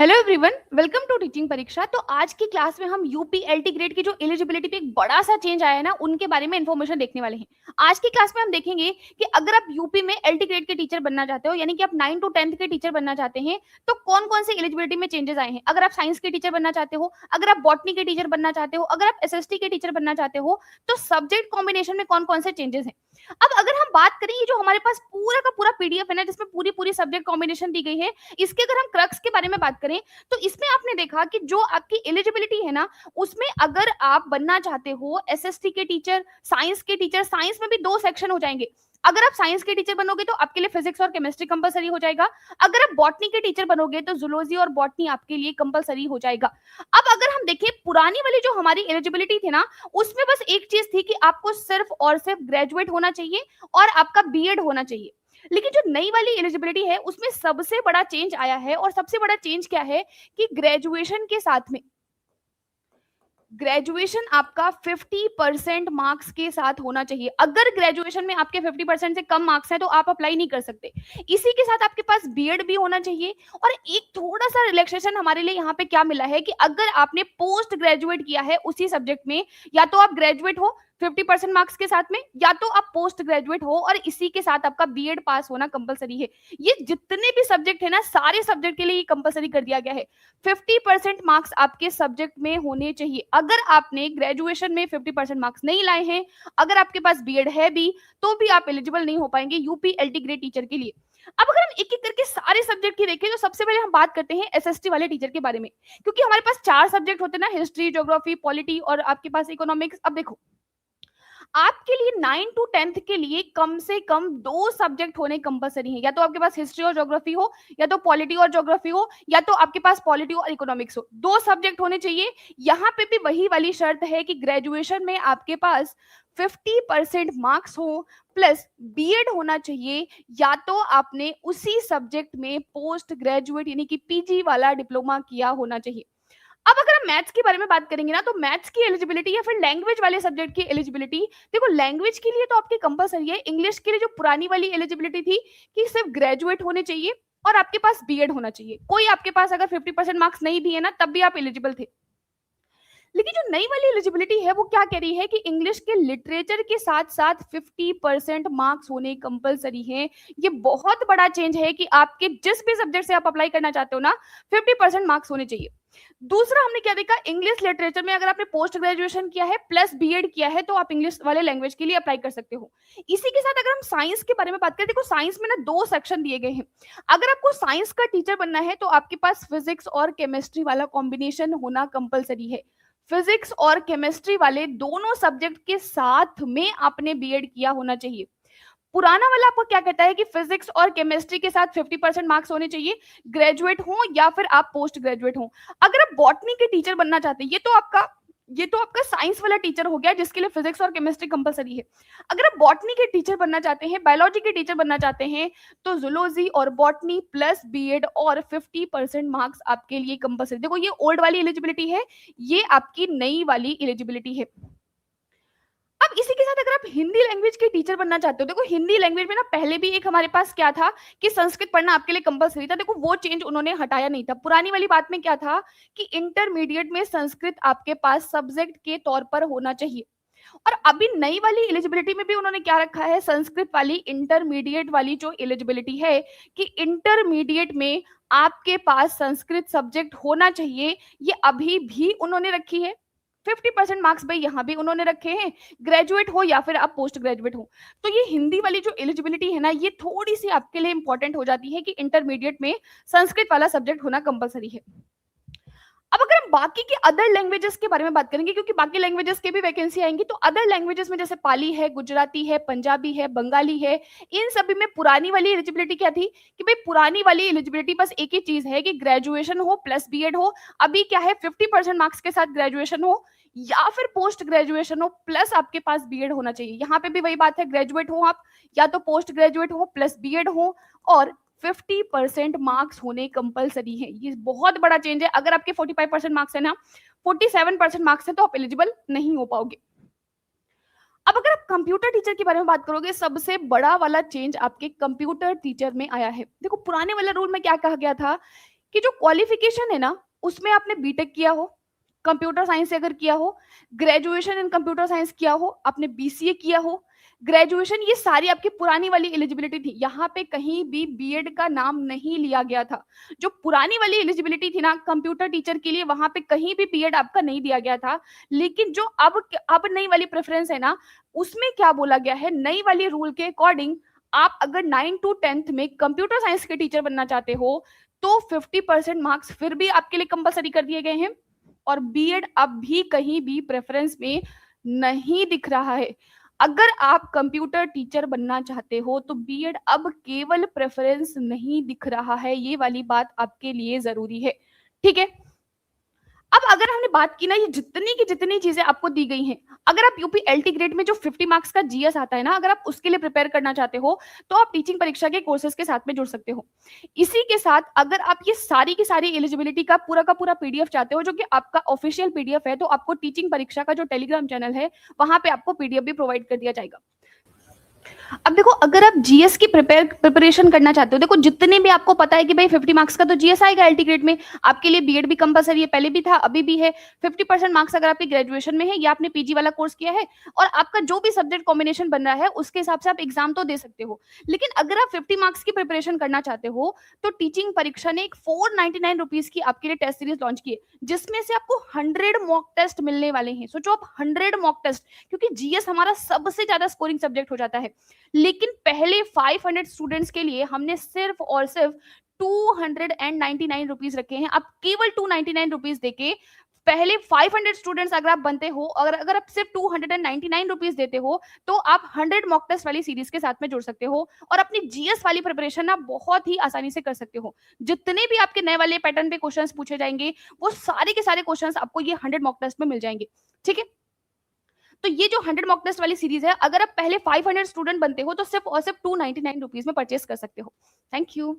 Hello everyone, welcome to teaching Pariksha. तो आज की क्लास में हम यूपी एलटी ग्रेड की जो एलिजिबिलिटी पे एक बड़ा सा चेंज आया है ना, उनके बारे में इन्फॉर्मेशन देखने वाले हैं। आज की क्लास में हम देखेंगे कि अगर आप यूपी में एलटी ग्रेड के टीचर बनना चाहते हो, यानी कि आप 9 टू 10th के टीचर बनना चाहते हैं, तो कौन कौन से एलिजिबिलिटी में चेंजेस आए हैं। अगर आप साइंस के टीचर बनना चाहते हो, अगर आप बॉटनी के टीचर बनना चाहते हो, अगर आप एसएसटी के टीचर बनना चाहते हो, तो सब्जेक्ट कॉम्बिनेशन में कौन कौन से चेंजेस हैं। अब अगर हम बात करें, ये जो हमारे पास पूरा का पूरा पीडीएफ है ना, जिसमें पूरी पूरी सब्जेक्ट कॉम्बिनेशन दी गई है, इसके अगर हम क्रक्स के बारे में बात करें, तो इसमें आपने देखा कि जो आपकी एलिजिबिलिटी है ना, उसमें अगर आप बनना चाहते हो एसएसटी के टीचर, साइंस के टीचर, साइंस में भी दो सेक्शन हो जाएंगे। अगर आप साइंस के टीचर बनोगे तो आपके लिए फिजिक्स और केमिस्ट्री कंपलसरी हो जाएगा। अगर आप बॉटनी के टीचर बनोगे तो जूलॉजी और बॉटनी आपके लिए कंपलसरी हो जाएगा। अब अगर हम देखें, पुरानी वाली जो हमारी एलिजिबिलिटी थी ना, उसमें बस एक चीज थी कि आपको सिर्फ और सिर्फ ग्रेजुएट होना चाहिए और आपका बीएड होना चाहिए। लेकिन जो नई वाली एलिजिबिलिटी है, उसमें सबसे बड़ा चेंज आया है। और सबसे बड़ा चेंज क्या है कि ग्रेजुएशन के साथ में ग्रेजुएशन आपका 50% मार्क्स के साथ होना चाहिए। अगर ग्रेजुएशन में आपके 50% से कम मार्क्स हैं तो आप अप्लाई नहीं कर सकते। इसी के साथ आपके पास बीएड भी होना चाहिए। और एक थोड़ा सा रिलैक्सेशन हमारे लिए यहाँ पे क्या मिला है कि अगर आपने पोस्ट ग्रेजुएट किया है उसी सब्जेक्ट में, या तो आप ग्रेजुएट हो 50% मार्क्स के साथ में, या तो आप पोस्ट ग्रेजुएट हो और इसी के साथ आपका बीएड पास होना कंपलसरी है। ये जितने भी सब्जेक्ट है ना, सारे सब्जेक्ट के लिए कंपलसरी कर दिया गया है। 50% मार्क्स आपके सब्जेक्ट में होने चाहिए। अगर आपने ग्रेजुएशन में 50% मार्क्स नहीं लाए हैं, अगर आपके पास बीएड है भी, तो भी आप एलिजिबल नहीं हो पाएंगे यूपी एलटी ग्रेड टीचर के लिए। अब अगर हम एक एक करके सारे सब्जेक्ट की देखें, तो सबसे पहले हम बात करते हैं एसएसटी वाले टीचर के बारे में, क्योंकि हमारे पास 4 सब्जेक्ट होते हैं ना, हिस्ट्री, ज्योग्राफी, पॉलिटी और आपके पास इकोनॉमिक्स। अब देखो, आपके लिए 9 टू 10th के लिए कम से कम 2 सब्जेक्ट होने कंपलसरी हैं। या तो आपके पास हिस्ट्री और ज्योग्राफी हो, या तो पॉलिटी और ज्योग्राफी हो, या तो आपके पास पॉलिटी और इकोनॉमिक्स हो। 2 सब्जेक्ट होने चाहिए। यहाँ पे भी वही वाली शर्त है कि ग्रेजुएशन में आपके पास 50% मार्क्स हो प्लस बीएड होना चाहिए, या तो आपने उसी सब्जेक्ट में पोस्ट ग्रेजुएट यानी कि पीजी वाला डिप्लोमा किया होना चाहिए। अब अगर हम मैथ्स के बारे में बात करेंगे ना, तो मैथ्स की एलिजिबिलिटी या फिर लैंग्वेज वाले सब्जेक्ट की एलिजिबिलिटी, देखो लैंग्वेज के लिए तो आपकी कंपलसरी है। इंग्लिश के लिए जो पुरानी वाली एलिजिबिलिटी थी कि सिर्फ ग्रेजुएट होने चाहिए और आपके पास बीएड होना चाहिए, कोई आपके पास अगर 50% मार्क्स नहीं भी है ना, तब भी आप एलिजिबल थे। लेकिन जो नई वाली एलिजिबिलिटी है, वो क्या कह रही है कि इंग्लिश के लिटरेचर के साथ साथ 50% मार्क्स होने कंपलसरी हैं। ये बहुत बड़ा चेंज है कि आपके जिस भी सब्जेक्ट से आप अप्लाई करना चाहते हो ना, 50% मार्क्स होने चाहिए। दूसरा हमने क्या देखा, इंग्लिश लिटरेचर में अगर आपने पोस्ट ग्रेजुएशन किया है प्लस बीएड किया है, तो आप इंग्लिश वाले लैंग्वेज के लिए अप्लाई कर सकते हो। इसी के साथ अगर हम साइंस के बारे में बात करें, देखो साइंस में ना 2 सेक्शन दिए गए हैं। अगर आपको साइंस का टीचर बनना है, तो आपके पास फिजिक्स और केमिस्ट्री वाला कॉम्बिनेशन होना कंपलसरी है। फिजिक्स और केमिस्ट्री वाले दोनों सब्जेक्ट के साथ में आपने बीएड किया होना चाहिए। पुराना वाला आपको क्या कहता है कि फिजिक्स और केमिस्ट्री के साथ 50% मार्क्स होने चाहिए, ग्रेजुएट हो या फिर आप पोस्ट ग्रेजुएट हो। अगर आप बॉटनी के टीचर बनना चाहते हैं, ये तो आपका साइंस वाला टीचर हो गया जिसके लिए फिजिक्स और केमिस्ट्री कंपलसरी है। अगर आप बॉटनी के टीचर बनना चाहते हैं, बायोलॉजी के टीचर बनना चाहते हैं, तो जूलॉजी और बॉटनी प्लस बीएड और 50% मार्क्स आपके लिए कंपलसरी। देखो ये ओल्ड वाली एलिजिबिलिटी है, ये आपकी नई वाली एलिजिबिलिटी है। अब इसी के साथ अगर आप हिंदी लैंग्वेज के टीचर बनना चाहते हो, देखो हिंदी लैंग्वेज में ना पहले भी एक हमारे पास क्या था कि संस्कृत पढ़ना आपके लिए कंपलसरी था। देखो वो चेंज उन्होंने हटाया नहीं था। पुरानी वाली बात में क्या था कि इंटरमीडिएट में संस्कृत आपके पास सब्जेक्ट के तौर पर होना चाहिए। और अभी नई वाली एलिजिबिलिटी में भी उन्होंने क्या रखा है, संस्कृत वाली इंटरमीडिएट वाली जो एलिजिबिलिटी है कि इंटरमीडिएट में आपके पास संस्कृत सब्जेक्ट होना चाहिए, ये अभी भी उन्होंने रखी है। 50% मार्क्स भाई यहाँ भी उन्होंने रखे हैं, ग्रेजुएट हो या फिर आप पोस्ट ग्रेजुएट हो। तो ये हिंदी वाली जो एलिजिबिलिटी है ना, ये थोड़ी सी आपके लिए इंपॉर्टेंट हो जाती है कि इंटरमीडिएट में संस्कृत वाला सब्जेक्ट होना कंपलसरी है। अब अगर हम बाकी के अदर लैंग्वेजेस के बारे में बात करेंगे, क्योंकि बाकी लैंग्वेजेस के भी वैकेंसी आएंगी, तो अदर लैंग्वेजेस में जैसे पाली है, गुजराती है, पंजाबी है, बंगाली है, इन सभी में पुरानी वाली एलिजिबिलिटी क्या थी कि भाई पुरानी वाली एलिजिबिलिटी बस एक ही चीज है कि ग्रेजुएशन हो प्लस बीएड हो। अभी क्या है, 50% मार्क्स के साथ ग्रेजुएशन हो या फिर पोस्ट ग्रेजुएशन हो प्लस आपके पास बीएड होना चाहिए। यहाँ पे भी वही बात है, ग्रेजुएट हो आप या तो पोस्ट ग्रेजुएट हो प्लस बीएड हो और 50% मार्क्स होने कंपलसरी है। ये बहुत बड़ा चेंज है। अगर आपके 45% मार्क्स है ना, 47% मार्क्स है, तो आप एलिजिबल नहीं हो पाओगे। अब अगर आप कंप्यूटर टीचर के बारे में बात करोगे, सबसे बड़ा वाला चेंज आपके कंप्यूटर टीचर में आया है। देखो पुराने वाले रूल में क्या कहा गया था कि जो क्वालिफिकेशन है ना, उसमें आपने बीटेक किया हो, कंप्यूटर साइंस से अगर किया हो, ग्रेजुएशन इन कंप्यूटर साइंस किया हो, आपने बीसीए किया हो, ग्रेजुएशन, ये सारी आपकी पुरानी वाली एलिजिबिलिटी थी। यहाँ पे कहीं भी बीएड का नाम नहीं लिया गया था। जो पुरानी वाली एलिजिबिलिटी थी ना कंप्यूटर टीचर के लिए, वहां पे कहीं भी बीएड आपका नहीं दिया गया था। लेकिन जो अब नई वाली प्रेफरेंस है ना, उसमें क्या बोला गया है, नई वाली रूल के अकॉर्डिंग आप अगर 9 to 10th में कंप्यूटर साइंस के टीचर बनना चाहते हो तो 50% मार्क्स फिर भी आपके लिए कंपलसरी कर दिए गए हैं। और बीएड अब भी कहीं भी प्रेफरेंस में नहीं दिख रहा है। अगर आप कंप्यूटर टीचर बनना चाहते हो तो बीएड अब केवल प्रेफरेंस नहीं दिख रहा है, ये वाली बात आपके लिए जरूरी है। ठीक है, अब अगर हमने बात की ना, ये जितनी की जितनी चीजें आपको दी गई हैं, अगर आप यूपी एलटी ग्रेड में जो 50 मार्क्स का जीएस आता है ना, अगर आप उसके लिए प्रिपेयर करना चाहते हो तो आप टीचिंग परीक्षा के कोर्सेज के साथ में जुड़ सकते हो। इसी के साथ अगर आप ये सारी की सारी एलिजिबिलिटी का पूरा पीडीएफ चाहते हो, जो कि आपका ऑफिशियल पीडीएफ है, तो आपको टीचिंग परीक्षा का जो टेलीग्राम चैनल है वहां पे आपको पीडीएफ भी प्रोवाइड कर दिया जाएगा। अब देखो, अगर आप जीएस की प्रिपरेशन करना चाहते हो, देखो जितने भी आपको पता है कि भाई 50 मार्क्स का तो जीएस आएगा एलटी ग्रेड में, आपके लिए बीएड भी कंपलसरी है, पहले भी था अभी भी है। 50% मार्क्स अगर आपकी ग्रेजुएशन में है या आपने पीजी वाला कोर्स किया है और आपका जो भी सब्जेक्ट कॉम्बिनेशन बन रहा है उसके हिसाब से आप एग्जाम तो दे सकते हो। लेकिन अगर आप 50 मार्क्स की प्रिपरेशन करना चाहते हो तो टीचिंग परीक्षा ने एक 499 रुपीज की आपके लिए टेस्ट सीरीज लॉन्च की है, जिसमें से आपको 100 मॉक टेस्ट मिलने वाले हैं। सोचो आप 100 मॉक टेस्ट, क्योंकि जीएस हमारा सबसे ज्यादा स्कोरिंग सब्जेक्ट हो जाता है। लेकिन पहले 500 स्टूडेंट्स के लिए हमने सिर्फ और सिर्फ 299 रुपीज रखे हैं। आप केवल 299 रुपीज देके पहले 500 स्टूडेंट्स अगर आप बनते हो, अगर आप सिर्फ 299 रुपीज देते हो तो आप 100 मॉक टेस्ट वाली सीरीज के साथ में जुड़ सकते हो और अपनी जीएस वाली प्रिपरेशन ना बहुत ही आसानी से कर सकते हो। जितने भी आपके नए वाले पैटर्न पे क्वेश्चंस पूछे जाएंगे वो सारे के सारे क्वेश्चंस आपको ये 100 मॉक टेस्ट में मिल जाएंगे। ठीक है, तो ये जो 100 मॉक टेस्ट वाली सीरीज है, अगर आप पहले 500 स्टूडेंट बनते हो तो सिर्फ और सिर्फ 299 रुपीज में परचेस कर सकते हो। Thank you.